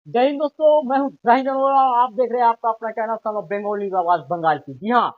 जय हिंद दोस्तों, मैं हूँ इब्राहिम अरोड़ा। आप देख रहे हैं आपका अपना चैनल सन ऑफ बंगाली आवाज बंगाल की। जी हाँ,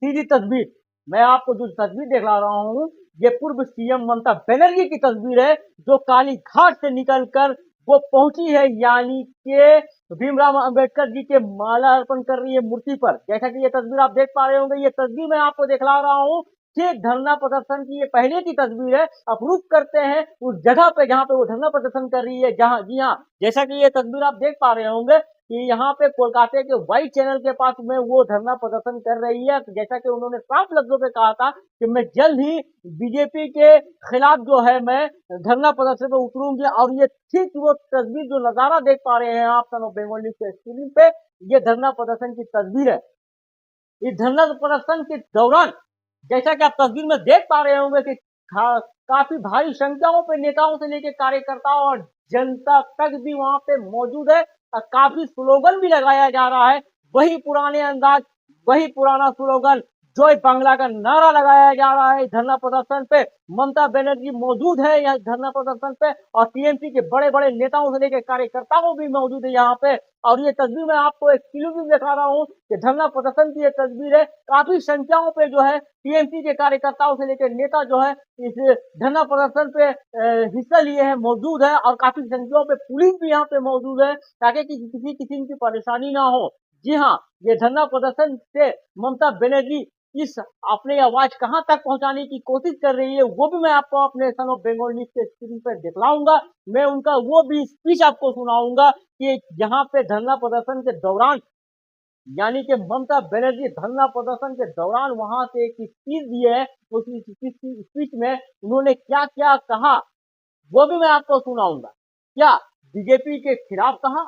सीधी तस्वीर। मैं आपको जो तस्वीर दिखला रहा हूँ, ये पूर्व सीएम ममता बनर्जी की तस्वीर है, जो काली घाट से निकलकर वो पहुंची है, यानी कि भीमराव अंबेडकर जी के माला अर्पण कर रही है मूर्ति पर। जैसा कि ये तस्वीर आप देख पा रहे होंगे, ये तस्वीर मैं आपको दिखला रहा हूँ। ये धरना प्रदर्शन की ये पहले की तस्वीर है। अब रुक करते हैं उस जगह पे जहाँ पे वो धरना प्रदर्शन कर रही है। जहाँ जी हाँ, जैसा कि ये तस्वीर आप देख पा रहे होंगे कि यहाँ पे कोलकाता के व्हाइट चैनल के पास में वो धरना प्रदर्शन कर रही है। जैसा कि उन्होंने साफ लफ्जों में कहा था कि मैं जल्द ही बीजेपी के खिलाफ जो है मैं धरना प्रदर्शन में उतरूंगी। और ये ठीक वो तस्वीर जो नजारा देख पा रहे हैं आप सन ऑफ बंगाली के स्क्रीन पे, ये धरना प्रदर्शन की तस्वीर है। इस धरना प्रदर्शन के दौरान जैसा कि आप तस्वीर में देख पा रहे होंगे कि काफी भारी संख्याओं पे नेताओं से लेकर कार्यकर्ताओं और जनता तक भी वहां पे मौजूद है। और काफी स्लोगन भी लगाया जा रहा है, वही पुराने अंदाज, वही पुराना स्लोगन, जय बांग्ला का नारा लगाया जा रहा है। धरना प्रदर्शन पे ममता बनर्जी मौजूद है यह धरना प्रदर्शन पे, और टीएमसी के बड़े बड़े नेताओं से लेकर कार्यकर्ताओं भी मौजूद है यहाँ पे। और ये तस्वीर मैं आपको एक्सक्लूसिव दिखा रहा हूँ कि धरना प्रदर्शन की ये तस्वीर है। काफी संख्याओं पे जो है टीएमसी के कार्यकर्ताओं से लेकर नेता जो है इस धरना प्रदर्शन पे हिस्सा लिए हैं, मौजूद है। और काफी संख्याओं पे पुलिस भी यहाँ पे मौजूद है, ताकि किसी किस्म की परेशानी ना हो। जी हाँ, ये धरना प्रदर्शन से ममता बनर्जी इस अपनी आवाज कहां तक पहुंचाने की कोशिश कर रही है, वो भी मैं आपको अपने सन ऑफ बंगाल न्यूज के स्क्रीन पर दिखलाऊंगा। मैं उनका वो भी स्पीच आपको सुनाऊंगा कि यहाँ पे धरना प्रदर्शन के दौरान, यानी कि ममता बनर्जी धरना प्रदर्शन के दौरान वहां से एक स्पीच दिए है। उस स्पीच में उन्होंने क्या क्या कहा, वो भी मैं आपको सुनाऊंगा। क्या बीजेपी के खिलाफ कहा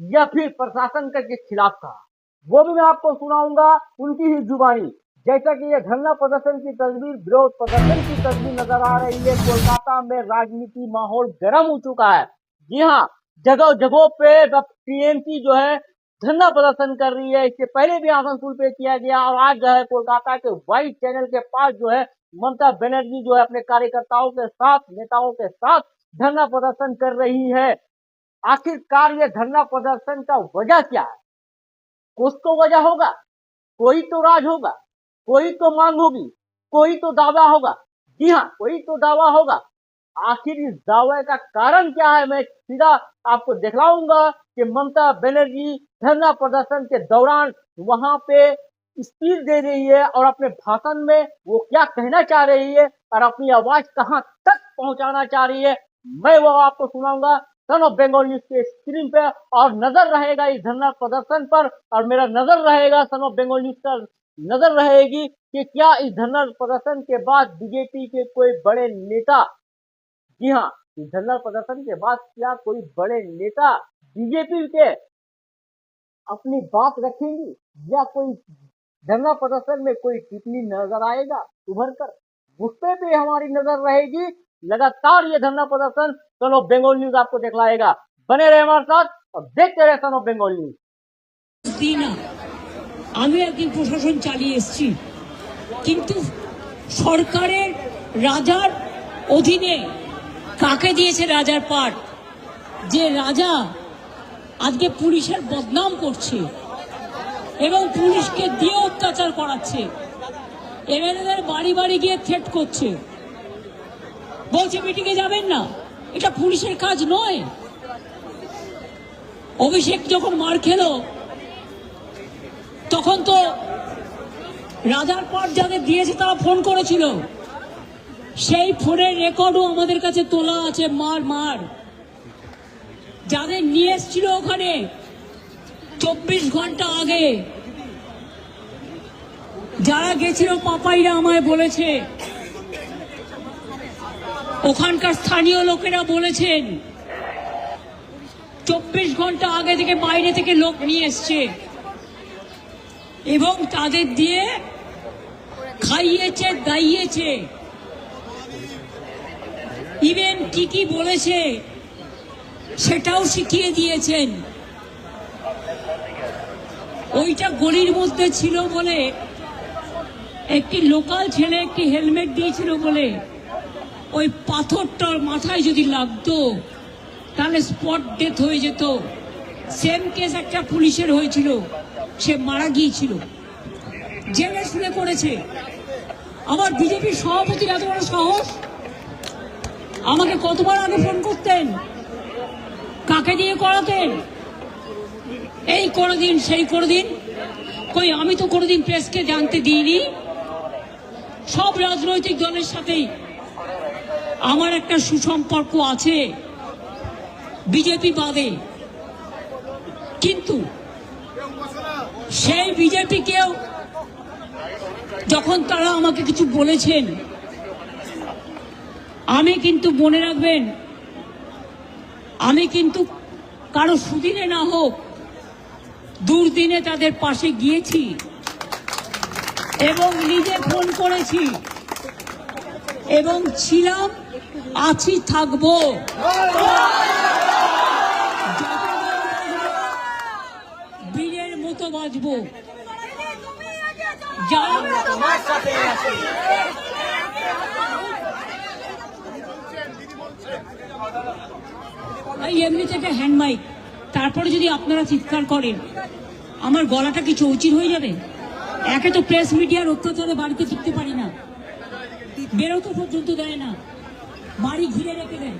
या फिर प्रशासन के खिलाफ कहा, वो भी मैं आपको सुनाऊंगा उनकी ही जुबानी। जैसा कि ये धरना प्रदर्शन की तस्वीर, विरोध प्रदर्शन की तस्वीर नजर आ रही है। कोलकाता में राजनीति माहौल गर्म हो चुका है। जी हाँ, जगह जगह पे टीएमसी जो है धरना प्रदर्शन कर रही है। इससे पहले भी आसनसोल पे किया गया, और आज जो है कोलकाता के व्हाइट चैनल के पास जो है ममता बनर्जी जो है अपने कार्यकर्ताओं के साथ, नेताओं के साथ धरना प्रदर्शन कर रही है। आखिरकार ये धरना प्रदर्शन का वजह क्या है? कुछ तो वजह होगा, कोई तो राज होगा, कोई तो मांग होगी, कोई तो दावा होगा। जी हाँ, कोई तो दावा होगा। आखिर इस दावे का कारण क्या है, मैं सीधा आपको दिखलाऊंगा कि ममता बनर्जी धरना प्रदर्शन के दौरान वहां पे स्पीच दे रही है, और अपने भाषण में वो क्या कहना चाह रही है और अपनी आवाज कहां तक पहुंचाना चाह रही है, मैं वो आपको सुनाऊंगा सन ऑफ बंगाल न्यूज के स्क्रीन पे। और नजर रहेगा इस धरना प्रदर्शन पर, और मेरा नजर रहेगा सन ऑफ बंगाल न्यूज का नजर रहेगी कि क्या इस धरना प्रदर्शन के बाद बीजेपी के कोई बड़े नेता, जी हाँ, इस धरना प्रदर्शन के बाद क्या कोई बड़े नेता बीजेपी के अपनी बात रखेंगी, या कोई धरना प्रदर्शन में कोई टिप्पणी नजर आएगा उभर कर, उस पे भी हमारी नजर रहेगी। लगातार ये धरना प्रदर्शन सन ऑफ बंगाल न्यूज आपको दिखलाएगा। बने रहे हमारे साथ और देखते रहे सन ऑफ बंगाल न्यूज। আমি একদিন প্রশাসন চালিয়ে এসেছি, কিন্তু সরকারের রাজার অধীনে কাকে দিয়েছে রাজার পাট, যে রাজা আজকে পুলিশের বদনাম করছে এবং পুলিশকে দিয়ে অত্যাচার করাচ্ছে, এমএলএদের বাড়ি বাড়ি গিয়ে থ্রেট করছে, বলছে মিটিংয়ে যাবেন না। এটা পুলিশের কাজ নয়। অভিষেক যখন মার খেলো তখন তো রাজার পাট যাদের দিয়েছে তারা ফোন করেছিল, সেই ফোনের রেকর্ডও আমাদের কাছে তোলা আছে। মার মার যাদের নিয়ে এসেছিল ওখানে 24 ঘন্টা আগে যারা গেছিল, পাপাইরা আমায় বলেছে, ওখানকার স্থানীয় লোকেরা বলেছেন 24 ঘন্টা আগে থেকে বাইরে থেকে লোক নিয়ে এসছে এবং তাদের দিয়ে খাইয়েছে, দাইয়েছে, ইভেন কি কি বলেছে সেটাও শিখিয়ে দিয়েছেন। ওইটা গলির মধ্যে ছিল বলে একটি লোকাল ছেলে একটি হেলমেট দিয়েছিল বলে ওই পাথরটার মাথায় যদি লাগতো তাহলে স্পট ডেথ হয়ে যেত। সেম কেস একটা পুলিশের হয়েছিল, সে মারা গিয়েছিল, জেনে শুনে করেছে। আমার বিজেপির সভাপতির এত বড় সাহস, আমাকে কতবার আগে ফোন করতেন, কাকে দিয়ে করাতেন, এই করে দিন সেই করে দিন। কই আমি তো কোনোদিন প্রেসকে জানতে দিইনি। সব রাজনৈতিক দলের সাথেই আমার একটা সুসম্পর্ক আছে, বিজেপি বাদে। কিন্তু সেই বিজেপিকেও যখন তারা আমাকে কিছু বলেছেন, আমি কিন্তু মনে রাখবেন, আমি কিন্তু কারো সুদিনে না হোক দুর্দিনে তাদের পাশে গিয়েছি এবং নিজে ফোন করেছি এবং ছিলাম, আছি, থাকবো। বীরের মতো বাঁচবো। এমনি থেকে হ্যান্ড মাইক, তারপরে যদি আপনারা চিৎকার করেন আমার গলাটা কি চৌচির হয়ে যাবে? একে তো প্রেস মিডিয়ার অত্যাচারে বাড়িতে টিকতে পারি না, বেরোতে পর্যন্ত দেয় না, বাড়ি ঘিরে রেখে দেয়।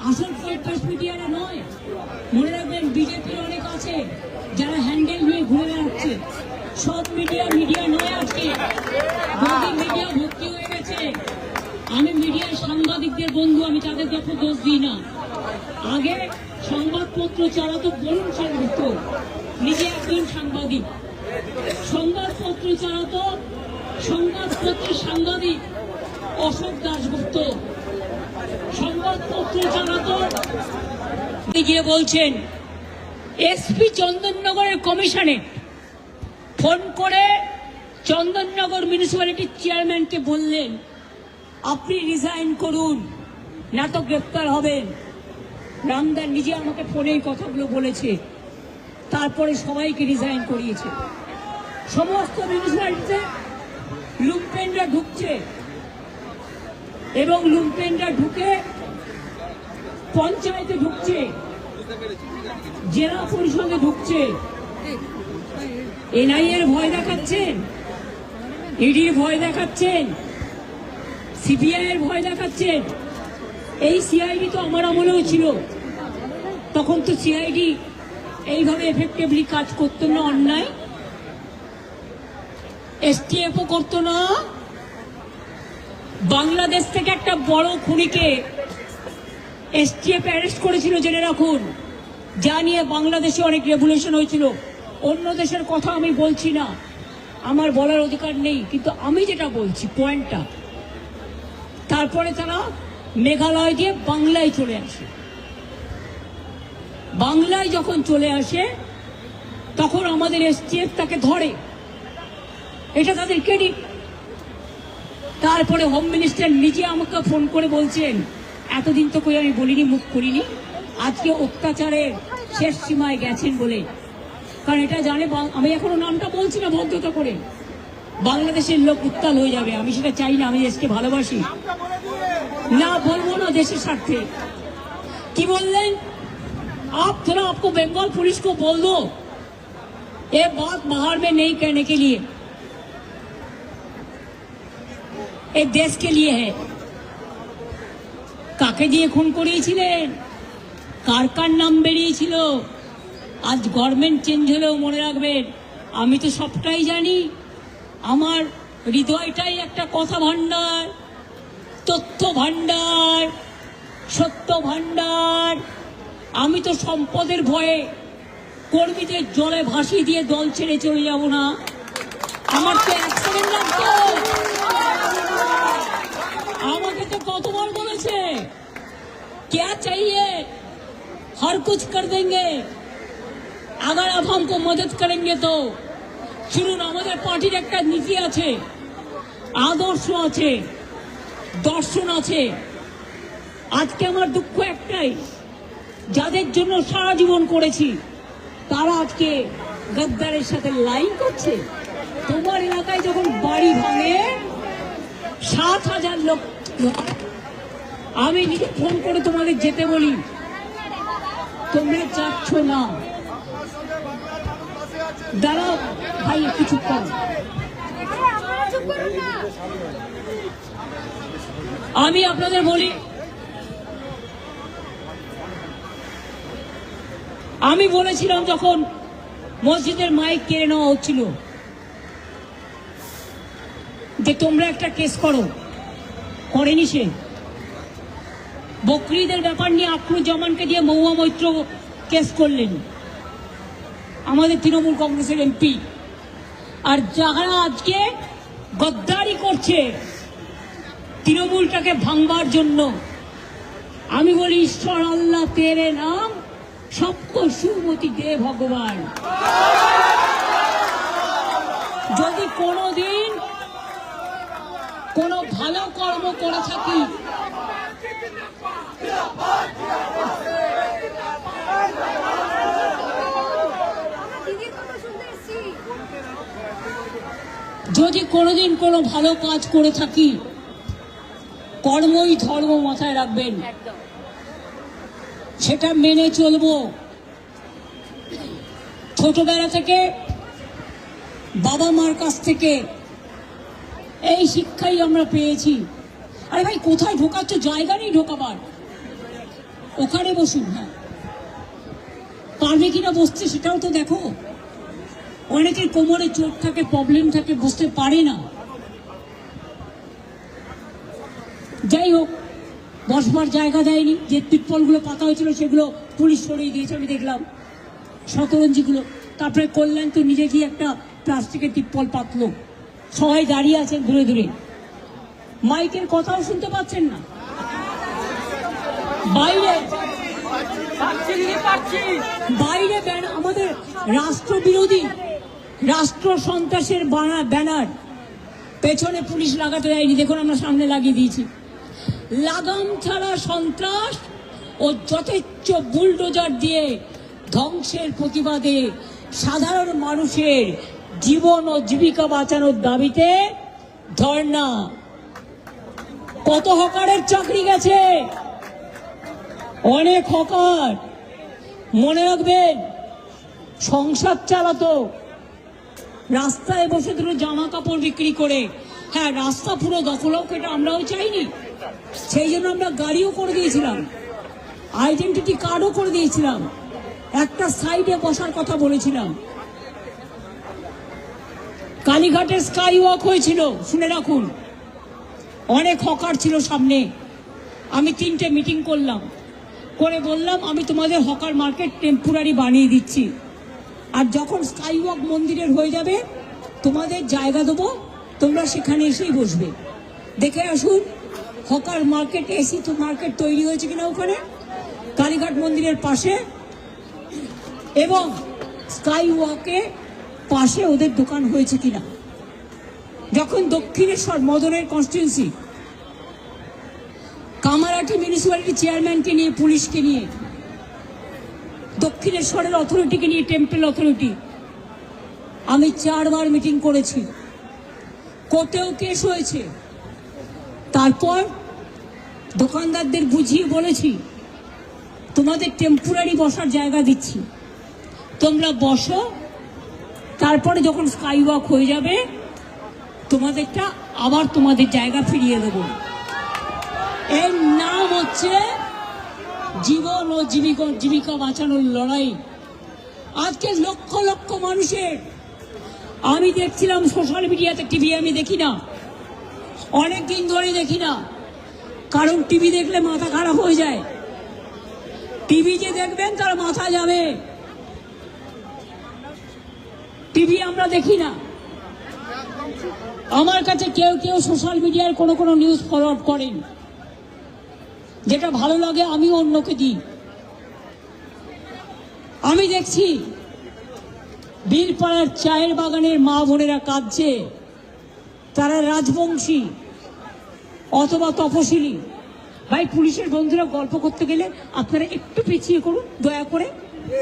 আসল প্রেস মিডিয়ারা নয়। মনে রাখবেন, বিজেপির অনেক আছে যারা হ্যান্ডেল নিয়ে ঘুরে বেড়াচ্ছে। সব মিডিয়া নয়। আজকে মিডিয়া ভর্তি হয়ে গেছে। আমি মিডিয়ার সাংবাদিকদের বন্ধু, আমি তাদের দেখো দোষ দিই না। আগে সংবাদপত্র চালাতো বরুণ সেনগুপ্ত, নিজে একজন সাংবাদিক। সংবাদপত্র চালাতো সংবাদপত্রের সাংবাদিক অশোক দাশগুপ্ত। সংবাদপত্র চালাতো গিয়ে বলছেন এসপি চন্দননগরের কমিশনে ফোন করে চন্দননগর মিউনিসিপ্যালিটির চেয়ারম্যানকে বললেন আপনি রিজাইন করুন, না তো গ্রেপ্তার হবেন। রামদার নিজে আমাকে ফোনে এই কথাগুলো বলেছে। তারপরে সবাইকে রিজাইন করিয়েছে। সমস্ত মিউনিসিপ্যালিটিতে লুম্পেনরা ঢুকছে এবং লুম্পেনরা ঢুকে পঞ্চায়েতে ঢুকছে, জেলা পরিষদে ঢুকছে। এনআইএ এর ভয় দেখাচ্ছেন, ইডির ভয় দেখাচ্ছেন, সিবিআই এর ভয় দেখাচ্ছেন। এই সিআইডি তো আমার আমলেও ছিল, তখন তো সিআইডি এইভাবে এফেক্টিভলি কাজ করতো না, অন্যায়। এসটিএফও করতো না। বাংলাদেশ থেকে একটা বড় খুনিকে এসটিএফ অ্যারেস্ট করেছিল, জেনে রাখুন। যা নিয়ে বাংলাদেশে অনেক রেভুলেশন হয়েছিল। অন্য দেশের কথা আমি বলছি না, আমার বলার অধিকার নেই, কিন্তু আমি যেটা বলছি পয়েন্টটা। তারপরে তারা মেঘালয় দিয়ে বাংলায় চলে আসে। বাংলায় যখন চলে আসে তখন আমাদের এসটিএফ তাকে ধরে, এটা তাদের ক্রেডিট। তারপরে হোম মিনিস্টার নিজে আমাকে ফোন করে বলছেন এতদিন তো কই আমি বলিনি, মুখ করিনি, আজকে অত্যাচারের শেষ সীমায় গেছেন বলে। কারণ এটা জানে, আমি এখনো নামটা বলছি না ভদ্রতা করে, বাংলাদেশের লোক উত্তাল হয়ে যাবে। আমি সেটা চাই না, আমি দেশকে ভালোবাসি। না বলবো না দেশের স্বার্থে। কি বললেন? आप थोड़ा आपको बंगाल पुलिस को बोल दो ये बात बाहर में नहीं कहने के लिए, एक देश के लिए है। কাকে দিয়ে খুন করিয়েছিলেন, কার কার নাম বেরিয়েছিল? আজ গভর্নমেন্ট চেঞ্জ হলেও মনে রাখবেন, আমি তো সবটাই জানি। আমার হৃদয়টাই একটা কথা ভান্ডার, তথ্য ভান্ডার, সত্য ভান্ডার। আমি তো সম্পদের ভয়ে কর্মীদের জলে ভাসিয়ে দিয়ে দল ছেড়ে চলে যাব না। আমার তো এক সেকেন্ড লাগতো। আমাকে তো কতবার বলেছে क्या चाहिए, हर कुछ कर देंगे अगर आप हमको मदद करेंगे तो। শুনুন, আমাদের পার্টির একটা নীতি আছে, আদর্শ আছে, দর্শন আছে। আজকে আমার দুঃখ একটাই, যাদের জন্য সারা জীবন করেছি তারা আজকে গদ্দারের সাথে লাইন করছে। তোমার এলাকায় যখন বাড়ি ভাঙে 7,000 লোক, আমি নিজে ফোন করে তোমাদের যেতে বলি, তোমরা যাচ্ছ না। দাঁড়াও ভাই, একটু চুপ করো। আমি আপনাদের বলি, আমি বলেছিলাম যখন মসজিদের মাইক কেড়ে নেওয়া হচ্ছিল যে তোমরা একটা কেস করো, করেনি সে। বকরিদের ব্যাপার নিয়ে আখরুজ্জামানকে দিয়ে মহুয়া মৈত্র কেস করলেন, আমাদের তৃণমূল কংগ্রেসের এমপি। আর যারা আজকে গদ্দারি করছে তৃণমূলটাকে ভাঙবার জন্য, আমি বলি ঈশ্বর আল্লাহ তেরে নাম সবকো সুমতি দে ভগবান। যদি কোনোদিন কোনো ভালো কর্ম করে থাকি, যদি কোনোদিন কোনো ভালো কাজ করে থাকি, কর্মই ধর্ম মাথায় রাখবেন, সেটা মেনে চলবো। ছোটবেলা থেকে বাবা মার কাছ থেকে এই শিক্ষাই আমরা পেয়েছি। আরে ভাই, কোথায় ঢোকাচ্ছ? জায়গা নেই ঢোকাবার, ওখানে বসুন। হ্যাঁ, পারবে কিনা বসতে সেটাও তো দেখো। অনেকের কোমরে চোট থাকে, প্রবলেম থাকে, বসতে পারে না। যাই হোক, বসবার জায়গা দেয়নি। যে তিরপলগুলো পাতা হয়েছিল সেগুলো পুলিশ সরিয়ে দিয়েছে, আমি দেখলাম শতরঞ্জিগুলো। তারপরে কল্যাণ তো নিজে গিয়ে একটা প্লাস্টিকের তিরপল পাতলো। সবাই দাঁড়িয়ে আছেন দূরে দূরে, মাইকের কথাও শুনতে পাচ্ছেন না। বাইরে বাইরে আমাদের রাষ্ট্রবিরোধী, রাষ্ট্র সন্ত্রাসের ব্যানার পেছনে পুলিশ লাগাতে দেয়নি। দেখুন, আমরা সামনে লাগিয়ে দিয়েছি। লাগাম ছাড়া সন্ত্রাস ও যথেচ্ছ বুলডোজার দিয়ে ধ্বংসের প্রতিবাদে সাধারণ মানুষের জীবন ও জীবিকা বাঁচানোর দাবিতে ধর্ণা। কত হকারের চাকরি গেছে, অনেক হকার। মনে রাখবেন, সংসার চালাতো রাস্তায় বসে দুটো জামা কাপড় বিক্রি করে। হ্যাঁ, রাস্তা পুরো দখল হোক, এটা আমরাও চাইনি। সেই জন্য আমরা গাড়িও করে দিয়েছিলাম, আইডেন্টিটি কার্ডও করে দিয়েছিলাম, একটা সাইডে বসার কথা বলেছিলাম। কালীঘাটের স্কাই ওয়াক হয়েছিল, শুনে রাখুন। অনেক হকার ছিল সামনে। আমি 3টে মিটিং করলাম, করে বললাম আমি তোমাদের হকার মার্কেট টেম্পোরারি বানিয়ে দিচ্ছি, আর যখন স্কাই ওয়াক মন্দিরের হয়ে যাবে তোমাদের জায়গা দেবো, তোমরা সেখানে এসেই বসবে। দেখে আসুন হকার মার্কেট, এসি তো মার্কেট তৈরি হয়েছে কিনা ওখানে কালীঘাট মন্দিরের পাশে, এবং স্কাই ওয়াকে পাশে ওদের দোকান হয়েছে কিনা। যখন দক্ষিণেশ্বর মদনের কনস্টিটিউন্সি, কামারহাটি মিউনিসিপ্যালিটি চেয়ারম্যানকে নিয়ে, পুলিশকে নিয়ে, দক্ষিণেশ্বরের অথরিটিকে নিয়ে, টেম্পল অথরিটি, আমি 4 বার মিটিং করেছি। কোর্টেও কেস হয়েছে। তারপর দোকানদারদের বুঝিয়ে বলেছি তোমাদের টেম্পোরারি বসার জায়গা দিচ্ছি, তোমরা বসো, তারপরে যখন স্কাই ওয়াক হয়ে যাবে তোমাদেরটা আবার তোমাদের জায়গা ফিরিয়ে দেব। এর নাম হচ্ছে জীবন ও জীবিকা বাঁচানোর লড়াই। আজকে লক্ষ লক্ষ মানুষের, আমি দেখছিলাম সোশ্যাল মিডিয়াতে, টিভি আমি দেখি না, অনেক দিন ধরে দেখি না, কারণ টিভি দেখলে মাথা খারাপ হয়ে যায়। টিভি যে দেখবেন তার মাথা যাবে, টিভি আমরা দেখি না। আমার কাছে কেউ কেউ সোশ্যাল মিডিয়ার কোনো নিউজ ফরওয়ার্ড করেন, যেটা ভালো লাগে আমি অন্যকে দিই। আমি দেখছি বীরপাড়ার চায়ের বাগানের মা বোনেরা কাঁদছে, তারা রাজবংশী অথবা তপশিলি। ভাই, পুলিশের বন্ধুরা গল্প করতে গেলে আপনারা একটু পিছিয়ে করুন দয়া করে,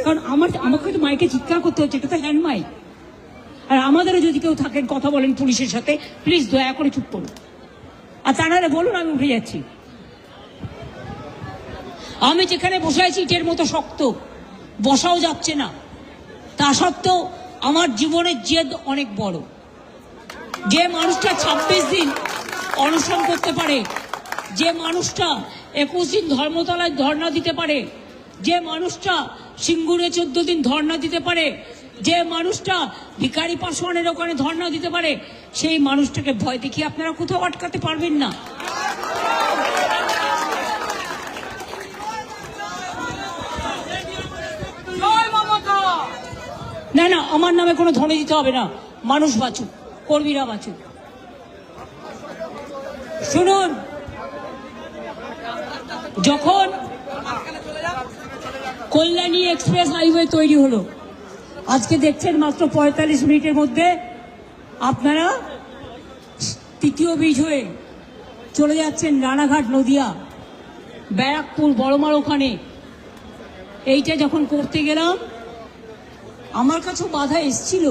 কারণ আমাকে তো মাইকে চিৎকার করতে হচ্ছে, এটা তো হ্যান্ড মাইক। আর আমাদেরও যদি কেউ থাকেন কথা বলেন পুলিশের সাথে, প্লিজ দয়া করে চুপ করুন। আর তারা বলুন আমি উঠে যাচ্ছি। আমি যেখানে বসে আছি ইটের মতো শক্ত, বসাও যাচ্ছে না, তা সত্ত্বেও আমার জীবনের জেদ অনেক বড়। যে মানুষটা 26 দিন অনশন করতে পারে, যে মানুষটা 21 দিন ধর্মতলায় ধর্ণা দিতে পারে, যে মানুষটা সিঙ্গুরে 14 দিন ধর্ণা দিতে পারে, যে মানুষটা ভিখারি পাসওয়ানের ওখানে ধর্ণা দিতে পারে, সেই মানুষটাকে ভয় দেখিয়ে আপনারা কোথাও আটকাতে পারবেন না। না না, আমার নামে কোনো ধনে দিতে হবে না। মানুষ বাঁচুক, কর্মীরা বাঁচুক। শুনুন, যখন কল্যাণী এক্সপ্রেস হাইওয়ে তৈরি হলো, আজকে দেখছেন মাত্র 45 মিনিটের মধ্যে আপনারা তৃতীয় ব্রিজ হয়ে চলে যাচ্ছেন রানাঘাট, নদিয়া, ব্যারাকপুর, বড়মার ওখানে। এইটা যখন করতে গেলাম, আমার কাছেও বাধা এসছিল।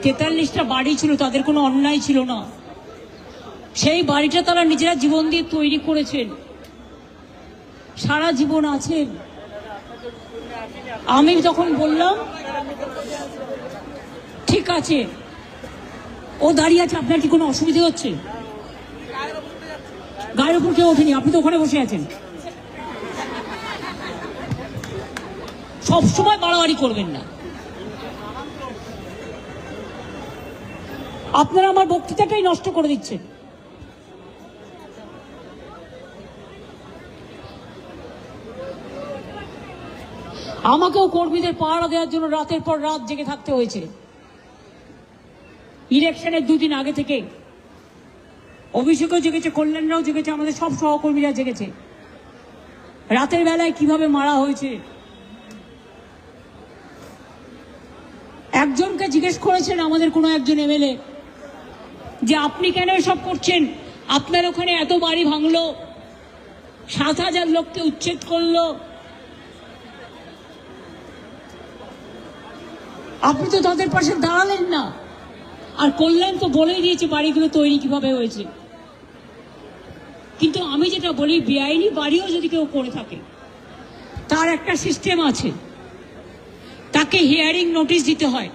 43টা বাড়ি ছিল, তাদের কোনো অন্যায় ছিল না। সেই বাড়িটা তারা নিজেরা জীবন দিয়ে তৈরি করেছেন, সারা জীবন আছেন। আমি যখন বললাম ঠিক আছে, ও দাঁড়িয়ে আছে, আপনার কি কোনো অসুবিধা হচ্ছে? গায়ের উপর কেউ ওঠেনি, আপনি তো ওখানে বসে আছেন। সবসময় বাড়াবাড়ি করবেন না। আপনারা আমার বক্তৃতাটাই নষ্ট করে দিচ্ছেন। আমাকেও কর্মীদের পাহারা দেওয়ার জন্য রাতের পর রাত জেগে থাকতে হয়েছে। ইলেকশনের 2 দিন আগে থেকে অভিষেকও জেগেছে, কল্যাণরাও জেগেছে, আমাদের সব সহকর্মীরা জেগেছে। রাতের বেলায় কিভাবে মারা হয়েছে, একজনকে জিজ্ঞেস করেছেন আমাদের কোনো একজন এমএলএ যে আপনি কেন এসব করছেন? আপনার ওখানে এত বাড়ি ভাঙলো, 7,000 লোককে উচ্ছেদ করলো, আপনি তো তাদের পাশে দাঁড়ালেন না। আর কল্যাণ তো বলেই দিয়েছে বাড়িগুলো তৈরি কিভাবে হয়েছে। কিন্তু আমি যেটা বলি, বেআইনি বাড়িও যদি কেউ করে থাকে, তার একটা সিস্টেম আছে। তাকে হিয়ারিং নোটিশ দিতে হয়,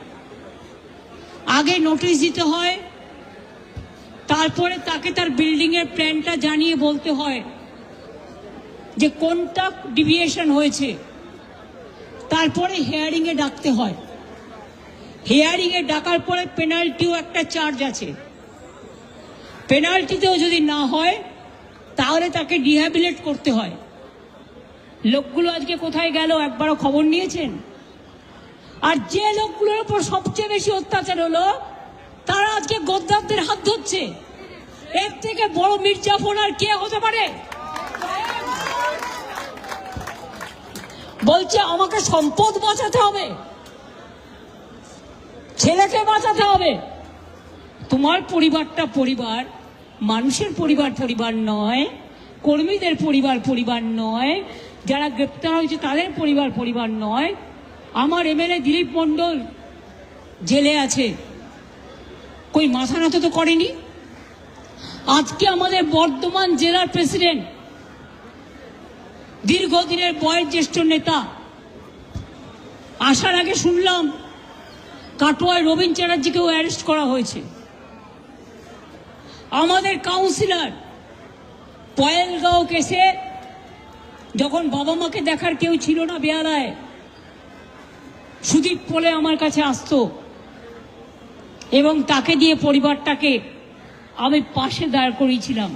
আগে নোটিশ দিতে হয়, তারপরে তাকে তার বিল্ডিং এর প্ল্যানটা জানিয়ে বলতে হয় যে কোনটা ডিভিয়েশন হয়েছে, তারপরে হিয়ারিং এ ডাকতে হয়। হিয়ারিং এ ডাকার পরে পেনাল্টিও একটা চার্জ আছে। পেনাল্টিতেও যদি না হয়, তাহলে তাকে রিহ্যাবিলিট করতে হয়। লোকগুলো আজকে কোথায় গেল একবারও খবর নিয়েছেন? আর যে লোকগুলোর উপর সবচেয়ে বেশি অত্যাচার হলো, তারা আজকে গদ্দারদের হাত ধরছে। এর থেকে বড় মির্জাফর আর কে হতে পারে? বলছে আমাকে সম্পদ বাঁচাতে হবে, ছেলেকে বাঁচাতে হবে। তোমার পরিবারটা পরিবার, মানুষের পরিবার পরিবার নয়, কর্মীদের পরিবার পরিবার নয়, যারা গ্রেপ্তার হয়েছে তাদের পরিবার পরিবার নয়। আমার এমএলএ দিলীপ মণ্ডল জেলে আছে, কই মাথা নত তো করেনি। আজকে আমাদের বর্ধমান জেলার প্রেসিডেন্ট, দীর্ঘদিনের বয়োজ্যেষ্ঠ নেতা, আসার আগে শুনলাম কাটোয়ায় রবীন চ্যাটার্জিকেও অ্যারেস্ট করা হয়েছে। আমাদের কাউন্সিলর পয়েলগাঁও কেসে যখন বাবা মাকে দেখার কেউ ছিল না বেহালায়, সুদীপ বলে আমার কাছে আসতো এবং তাকে দিয়ে পরিবারটাকে আমি পাশে দাঁড় করিয়েছিলাম।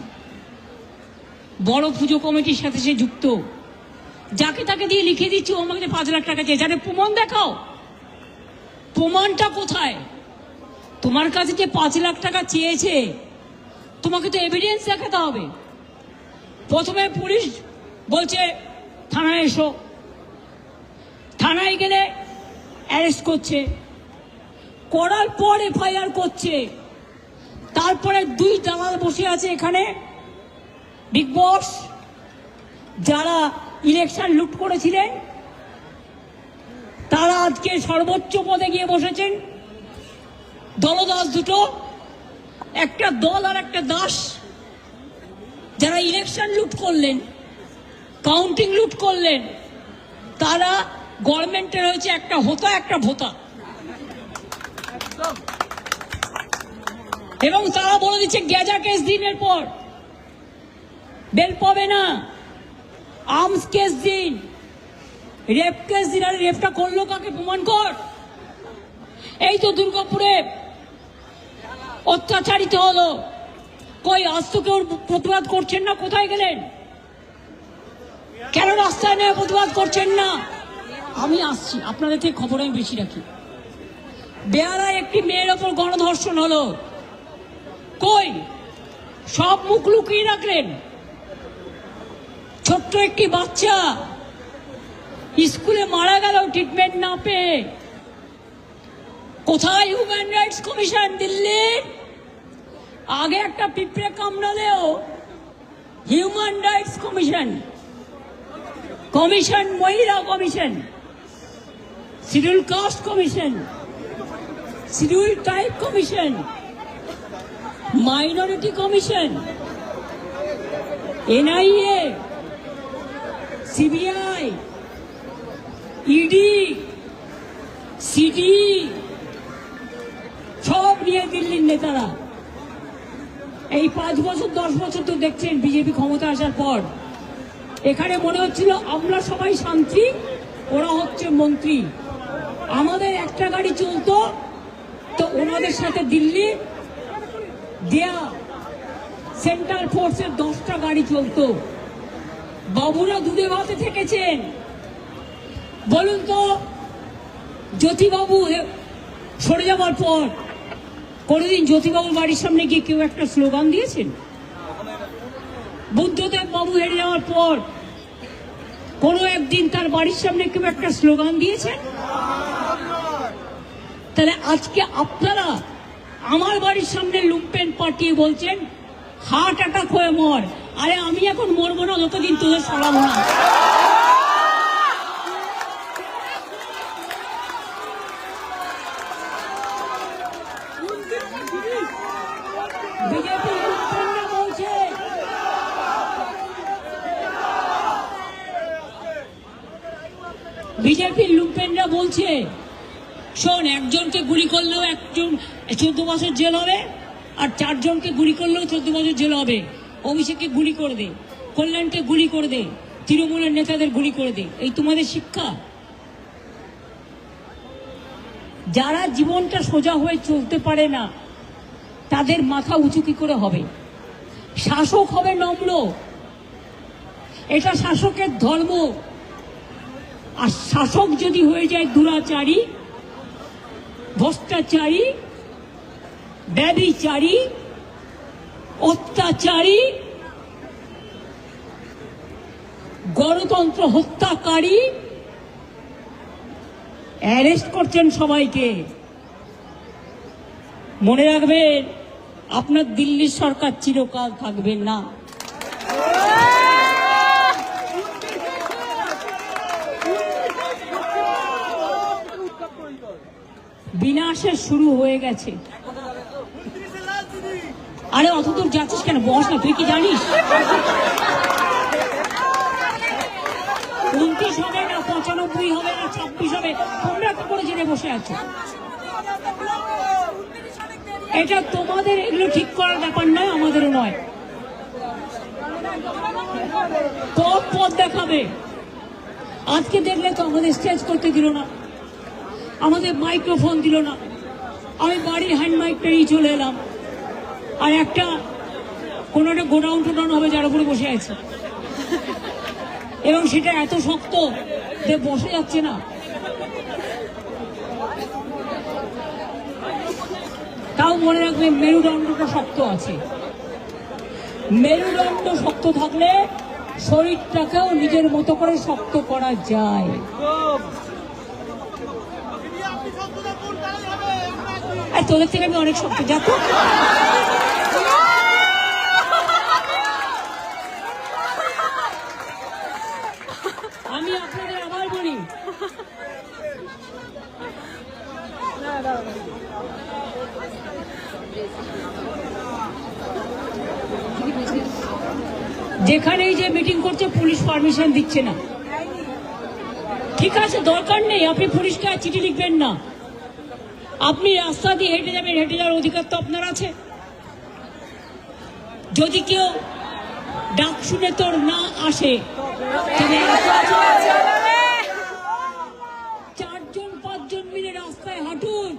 বড় পুজো কমিটির সাথে সে যুক্ত। যাকে তাকে দিয়ে লিখে দিচ্ছি ও আমাকে 5 লাখ টাকা চেয়ে, যারা প্রমাণ দেখাও। প্রমাণটা কোথায়? তোমার কাছে যে 5 লাখ টাকা চেয়েছে, তোমাকে তো এভিডেন্স দেখাতে হবে। প্রথমে পুলিশ বলছে থানায় এসো, থানায় গেলে অ্যারেস্ট করছে, করার পর এফআইআর করছে। তারপরে 2 দালাল বসে আছে এখানে, বিগ বস, যারা ইলেকশন লুট করেছিলেন, তারা আজকে সর্বোচ্চ পদে গিয়ে বসেছেন। দলদাস দুটো, একটা দল আর একটা দাস। যারা ইলেকশন লুট করলেন, কাউন্টিং লুট করলেন, তারা গভর্নমেন্টের হয়েছে একটা হোতা একটা ভোতা। এবং তারা বলে দিচ্ছে গেজা কেস দিনের পর বেল পাবে না, আর্মস কেস দিন, রেপ কেস দিন। আর রেপটা করলো কাকে প্রমাণ কর। এই তো দুর্গাপুরে অত্যাচারিত হলো, কই আজ তো কেউ প্রতিবাদ করছেন না, কোথায় গেলেন? কেন রাস্তায় নেমে প্রতিবাদ করছেন না? আমি আসছি, আপনাদের থেকে খবর আমি বেশি রাখি। বেহারায় একটি মেয়ের ওপর গণধর্ষণ হলো, কই সব মুখ লুকিয়ে রাখলেন? ছোট্ট একটি বাচ্চা স্কুলে মারা গেল ট্রিটমেন্ট না পেয়ে। কোথায় হিউম্যান রাইটস কমিশন দিল্লির? আগে একটা পিঁপড়ে কামড়ালেও হিউম্যান রাইটস কমিশন, কমিশন মহিলা commission, schedule caste commission, schedule tribe commission, minority commission, NIA, CBI, ED, CD সব নিয়ে দিল্লির নেতারা। এই 5 বছর 10 বছর তো দেখছেন বিজেপি ক্ষমতা আসার পর এখানে মনে হচ্ছিল আমরা সবাই শান্তি, ওরা হচ্ছে মন্ত্রী। আমাদের একটা গাড়ি চলতো তো ওনাদের সাথে দিল্লি দেয়া সেন্ট্রাল ফোর্সের 10টা গাড়ি চলতো। বাবুরা দুধে ভাতে থেকেছেন। বলুন তো, জ্যোতিবাবু সরে যাওয়ার পর কোনদিন জ্যোতিবাবুর বাড়ির সামনে গিয়ে কেউ একটা স্লোগান দিয়েছেন? বুদ্ধদেব বাবু হেরে যাওয়ার পর কোনো একদিন তার বাড়ির সামনে কেউ একটা স্লোগান দিয়েছেন? তাহলে আজকে আপনারা আমার বাড়ির সামনে লুম্পেন পাঠিয়ে বলছেন হার্ট অ্যাটাক হয়ে মর। আরে আমি এখন মরবো না যতদিন তোদের সরাবো না। বিজেপির লুম্পেনরা বলছে শোন, একজনকে গুলি করলেও 14 বছর জেল হবে, আর 4 জনকে গুলি করলেও 14 বছর জেল হবে। অভিষেককে গুলি করে দে, কল্যাণকে গুলি করে দে, তৃণমূলের নেতাদের গুলি করে দে। এই তোমাদের শিক্ষা? যারা জীবনটা সোজা হয়ে চলতে পারে না তাদের মাথা উঁচু কি করে হবে? শাসক হবে নম্র, এটা শাসকের ধর্ম। আর শাসক যদি হয়ে যায় দুরাচারী, ভ্রষ্টাচারী, ব্যভিচারী, অত্যাচারী, গণতন্ত্র হত্যাকারী, অ্যারেস্ট করছেন সবাইকে। মনে রাখবেন, আপনার দিল্লির সরকার চিরকাল থাকবে না। বিনাশের শুরু হয়ে গেছে। আরে অত দূর যাচ্ছিস কেন? বস না, তুই কি জানিস 29 হবে না, 95 হবে না, 26 হবে? তোমরা তো করে জেনে বসে আছো। এটা তোমাদের, এগুলো ঠিক করার ব্যাপার নয়, আমাদেরও নয়। পথ দেখাবে। আজকে দেখলে তো আমাদের স্টেজ করতে দিল না, আমাদের মাইক্রোফোন দিল না। আমি বাড়ির হ্যান্ড মাইক পেরিয়ে চলে এলাম, আর কোনো একটা গোডাউন টোডাউন হবে যার উপরে বসে আছে, এবং সেটা এত শক্ত যে বসে যাচ্ছে না। তাও মনে রাখবে, মেরুদণ্ডটা শক্ত আছে। মেরুদণ্ড শক্ত থাকলে শরীরটাকেও নিজের মতো করে শক্ত করা যায়। আর তোদের থেকে আমি অনেক শক্ত, যা তো। আমি আপনাদের আবার বলি, যেখানেই যে মিটিং করছে পুলিশ পারমিশন দিচ্ছে না। ঠিক আছে, দরকার নেই, আপনি পুলিশকে চিঠি লিখবেন না। আপনি রাস্তা দিয়ে হেঁটে যাবেন, হেঁটে যাওয়ার অধিকার তো আপনার আছে। যদি কেউ ডাক শুনে তোর না আসে, তবে চারজন পাঁচজন মিলে রাস্তায় হাঁটুন,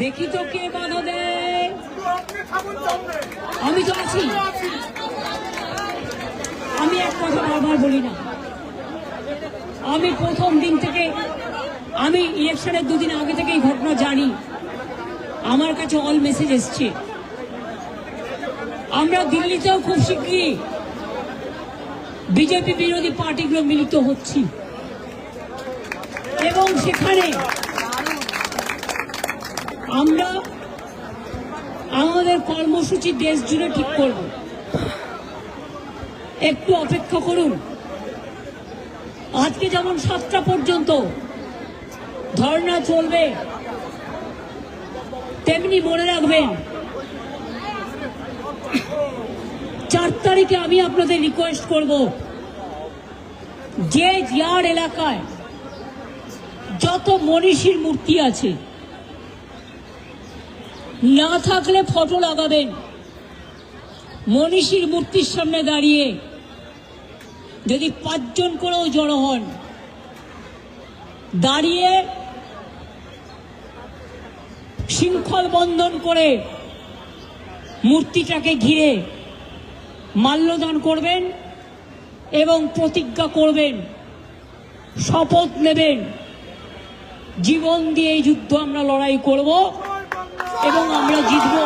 দেখি তো কে বাধা দেয়। আমি তো আছি, আমি এক কথা বারবার বলি না। আমি প্রথম দিন থেকে, আমি ইলেকশনের দুদিন আগে থেকে এই ঘটনা জানি, আমার কাছে অল মেসেজ এসছে। আমরা দিল্লিতেও খুব শীঘ্রই বিজেপি বিরোধী পার্টিগুলো মিলিত হচ্ছি এবং সেখানে আমরা আমাদের কর্মসূচি দেশ জুড়ে ঠিক করব। একটু অপেক্ষা করুন। আজকে যেমন 7টা পর্যন্ত ধর্ণা চলবে, তেমনি মনে রাখবেন 4 তারিখে আমি আপনাদের রিকোয়েস্ট করব, যে যার এলাকায় যত মনীষীর মূর্তি আছে, না থাকলে ফটো লাগাবেন। মনীষীর মূর্তির সামনে দাঁড়িয়ে যদি 5 জন করেও জড়ো হন, দাঁড়িয়ে শৃঙ্খল বন্ধন করে মূর্তিটাকে ঘিরে মাল্যদান করবেন এবং প্রতিজ্ঞা করবেন, শপথ নেবেন, জীবন দিয়ে এই যুদ্ধ আমরা লড়াই করব এবং আমরা জিতব।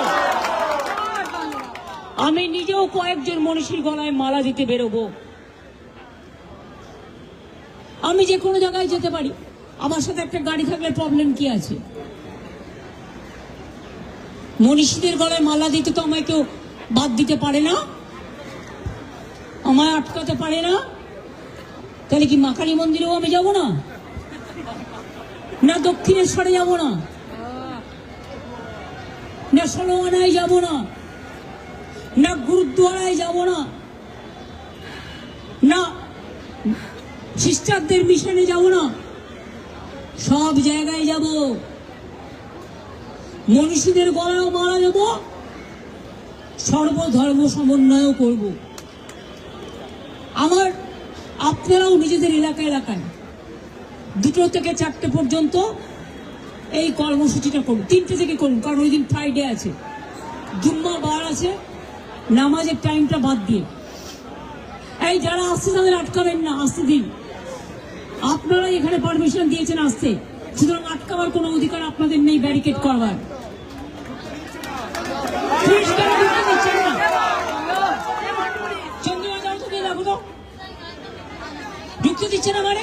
আমি নিজেও কয়েকজন মনীষীর গলায় মালা দিতে বেরোবো। আমি যে কোনো জায়গায় যেতে পারি, আমার সাথে একটা গাড়ি থাকলে প্রবলেম কি আছে? মনীষীদের গলায় মালা দিতে তো আমায় কেউ বাদ দিতে পারে না, আমায় আটকাতে পারে না। তাহলে কি মা কালী মন্দিরেও আমি যাব না? না দক্ষিণেশ্বরে যাব না? না ষোলোআনায় যাব না? না গুরুদ্বারায় যাব না? না সিস্টারদের মিশনে যাব না? সব জায়গায় যাব। মনীষীদের গলায়ও মারা দেব, সর্বধর্ম সমন্বয়ও করব। আমার আপনারাও নিজেদের এলাকা এলাকায় 2টো থেকে 4টে পর্যন্ত এই কর্মসূচিটা করুন। 3টে থেকে করুন, কারণ ওই দিন ফ্রাইডে আছে, জুম্মা বার আছে, নামাজের টাইমটা বাদ দিয়ে। এই যারা আসছে তাদের আটকাবেন না, আসতে দিন। আপনারা এখানে পারমিশন দিয়েছেন আসতে, সুতরাং আটকাবার কোনো অধিকার আপনাদের নেই, ব্যারিকেড করবার। ঢুকতে দিচ্ছে না মানে?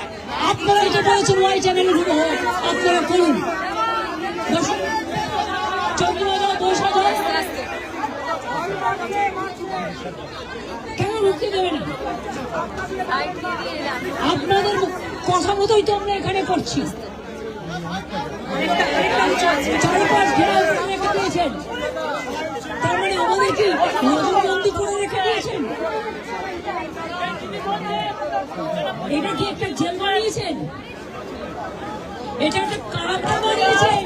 আপনারা এটা বলেছেন ওয়াই চ্যানেলে ঢুকো, আপনারা করুন। কেন ঢুকতে দেবে না? আপনাদের কথা মতোই তো আমরা এখানে করছি। চারপাশ ঘেরাও করে রেখে দিয়েছেন, তার মানে আমাদের কি নজরবন্দি করে রেখে দিয়েছেন? এটা কি একটা জেল বানিয়েছেন? এটা একটা কারাগার বানিয়েছেন?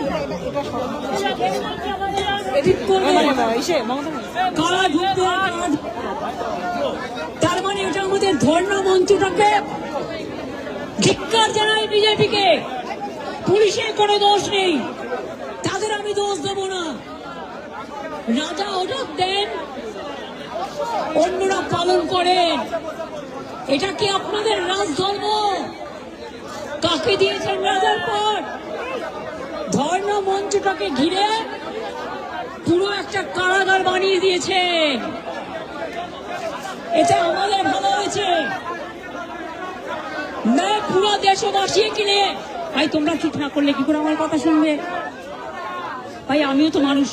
তার মানে এটা আমাদের ধর্ণা মঞ্চটাকে ধিক্কার জানাই বিজেপিকে। পুলিশের কোনো দোষ নেই, তাদের আমি দোষ দেব না। রাজা অর্ডার দেন, অন্যরা পালন করেন। এটা কি আপনাদের রাজধর্ম? কাকে দিয়েছেন রাজার পর? ধর্ণা মঞ্চটাকে ঘিরে পুরো একটা কারাগার বানিয়ে দিয়েছেন। এটা আমাদের ভালো হয়েছে না? পুরো দেশবাসী কিনে ভাই তোমরা ঠিক না করলে কি করে আমার কথা শুনবে? ভাই আমিও তো মানুষ।